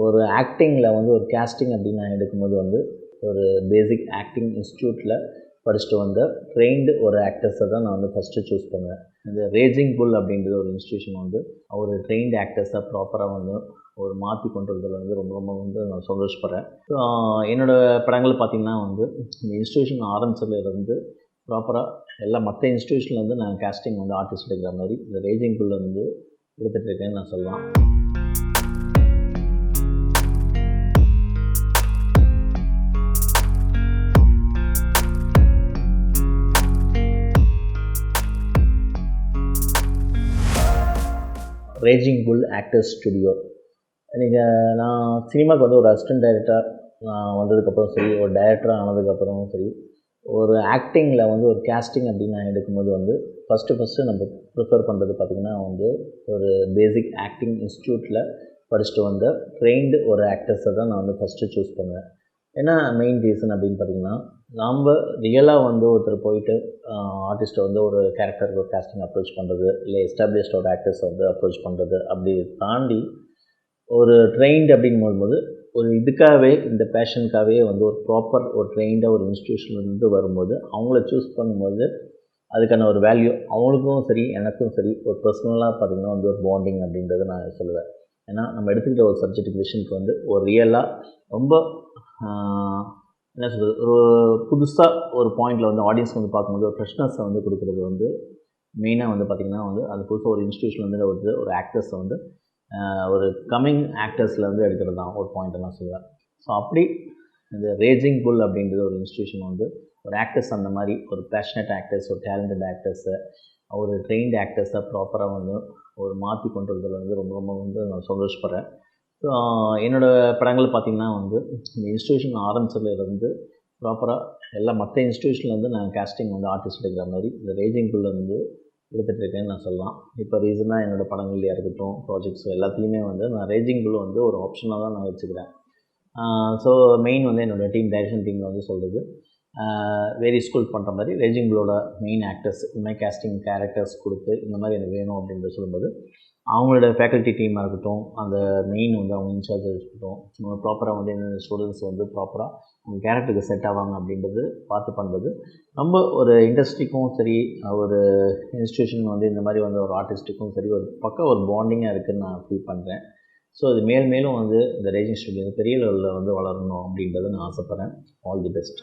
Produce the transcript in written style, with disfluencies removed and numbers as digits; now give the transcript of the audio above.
ஒரு ஆக்டிங்கில் வந்து ஒரு கேஸ்டிங் அப்படின்னு நான் எடுக்கும்போது வந்து ஒரு பேசிக் ஆக்டிங் இன்ஸ்டியூட்டில் படிச்சுட்டு வந்த ட்ரெயின்டு ஒரு ஆக்டர்ஸை தான் நான் வந்து ஃபஸ்ட்டு சூஸ் பண்ணுவேன். இந்த ரேஜிங் புல் அப்படின்றது ஒரு இன்ஸ்டியூஷன் வந்து ஒரு ட்ரெயின்டு ஆக்டர்ஸை ப்ராப்பராக வந்து ஒரு மாற்றி கொண்டு வரதில் வந்து ரொம்ப ரொம்ப வந்து நான் சந்தோஷப்படுறேன். ஸோ என்னோடய படங்கள் பார்த்திங்கன்னா வந்து இந்த இன்ஸ்டியூஷன் ஆரம்பிச்சதுலேருந்து ப்ராப்பராக எல்லா மற்ற இன்ஸ்டியூஷன்லேருந்து நான் கேஸ்டிங் வந்து ஆர்டிஸ்ட் எடுக்கிற மாதிரி இந்த ரேஜிங் புல்ல வந்து எடுத்துகிட்ருக்கேன்னு நான் சொல்லலாம். ரேஜிங் புல் ஆக்டர்ஸ் ஸ்டுடியோ. நான் சினிமாவுக்கு வந்து ஒரு அசிஸ்டன்ட் டைரக்டராக நான் வந்ததுக்கப்புறம் சரி, ஒரு டைரக்டராக ஆனதுக்கப்புறமும் சரி, ஒரு ஆக்டிங்கில் வந்து ஒரு கேஸ்டிங் அப்படின்னு நான் எடுக்கும்போது வந்து ஃபஸ்ட்டு நம்ம ப்ரிஃபர் பண்ணுறது பார்த்திங்கன்னா வந்து ஒரு பேசிக் ஆக்டிங் இன்ஸ்டியூட்டில் படிச்சுட்டு வந்த ட்ரெயின்டு ஒரு ஆக்டர்ஸை தான் நான் வந்து ஃபஸ்ட்டு சூஸ் பண்ணுவேன். ஏன்னா மெயின் ரீசன் அப்படின்னு பார்த்திங்கன்னா, நாம் ரியலாக வந்து ஒருத்தர் போயிட்டு ஆர்டிஸ்ட்டை வந்து ஒரு கேரக்டருக்கு ஒரு கேஸ்டிங் அப்ரோச் பண்ணுறது, இல்லை எஸ்டாப்ளிஷ்ட் ஒரு ஆக்டர்ஸை வந்து அப்ரோச் பண்ணுறது, அப்படி தாண்டி ஒரு ட்ரெயின்டு அப்படிங்கும்போது ஒரு இதுக்காகவே இந்த பேஷனுக்காகவே வந்து ஒரு ப்ராப்பர் ஒரு ட்ரெயின்டாக ஒரு இன்ஸ்டியூஷன்லேருந்து வரும்போது அவங்கள சூஸ் பண்ணும்போது அதுக்கான ஒரு வேல்யூ அவங்களுக்கும் சரி எனக்கும் சரி ஒரு பர்சனலாக பார்த்திங்கன்னா வந்து ஒரு பாண்டிங் அப்படின்றத நான் சொல்லுவேன். ஏன்னா நம்ம எடுத்துக்கிட்ட ஒரு சப்ஜெக்ட் விஷனுக்கு வந்து ஒரு ரியலாக ரொம்ப என்ன சொல்கிறது, ஒரு புதுசாக ஒரு பாயிண்டில் வந்து ஆடியன்ஸ் வந்து பார்க்கும்போது ஒரு ஃப்ரெஷ்னஸை வந்து கொடுக்குறது வந்து மெயினாக வந்து பார்த்திங்கன்னா வந்து அது புதுசாக ஒரு இன்ஸ்டியூஷனில் வந்து ஒரு ஆக்டர்ஸை வந்து ஒரு கம்மிங் ஆக்டர்ஸில் வந்து எடுக்கிறது தான் ஒரு பாயிண்ட்டை நான் சொல்லுவேன். ஸோ அப்படி இந்த ரேஜிங் புல் அப்படின்றது ஒரு இன்ஸ்டியூஷன் வந்து ஒரு ஆக்டர்ஸ் அந்த மாதிரி ஒரு பேஷனட் ஆக்டர்ஸ், ஒரு டேலண்டட் ஆக்டர்ஸை ஒரு ட்ரெயின்டு ஆக்டர்ஸை ப்ராப்பராக வந்து ஒரு மாற்றி கொண்டு வரதில் வந்து ரொம்ப ரொம்ப வந்து நான் சந்தோஷப்படுறேன். ஸோ என்னோடய படங்கள் பார்த்திங்கன்னா வந்து இந்த இன்ஸ்டியூஷன் ஆரம்பிச்சதுலேருந்து ப்ராப்பராக எல்லா மற்ற இன்ஸ்டியூஷன்லேருந்து நான் கேஸ்டிங் வந்து ஆர்டிஸ்ட் எடுக்கிற மாதிரி இந்த ரேஜிங் புல்ல வந்து எடுத்துகிட்ருக்கேன்னு நான் சொல்லலாம். இப்போ ரீசனாக என்னோடய படங்கள்லையாக இருக்கட்டும், ப்ராஜெக்ட்ஸ் எல்லாத்துலேயுமே வந்து நான் ரேஜிங் புல் வந்து ஒரு ஆப்ஷனாக தான் நான் வச்சுக்கிறேன். ஸோ மெயின் வந்து என்னோடய டைரக்ஷன் டீமில் வந்து சொல்கிறது வெரி ஸ்கூல் பண்ணுற மாதிரி ரேஜிங் புல்லோட மெயின் ஆக்டர்ஸ் இந்த மாதிரி கேஸ்டிங் கேரக்டர்ஸ் கொடுத்து இந்த மாதிரி எனக்கு வேணும் அப்படின்றத சொல்லும்போது அவங்களோட ஃபேக்கல்ட்டி டீமாக இருக்கட்டும், அந்த மெயின் வந்து அவங்க இன்சார்ஜ் இருக்கட்டும், ப்ராப்பராக வந்து என்னென்ன ஸ்டூடெண்ட்ஸ் வந்து ப்ராப்பராக அவங்க கேரக்டருக்கு செட் ஆவாங்க அப்படின்றது பார்த்து பண்ணுறது ரொம்ப ஒரு இண்டஸ்ட்ரிக்கும் சரி, ஒரு இன்ஸ்டியூஷன் வந்து இந்த மாதிரி வந்து ஒரு ஆர்டிஸ்ட்டுக்கும் சரி ஒரு பக்கம் ஒரு பாண்டிங்காக இருக்குதுன்னு நான் ஃபீல் பண்ணுறேன். ஸோ அது மேலும் வந்து இந்த ரேஜிங் ஸ்டுடியோ பெரிய லெவலில் வந்து வளரணும் அப்படின்றத நான் ஆசைப்பட்றேன். All the best.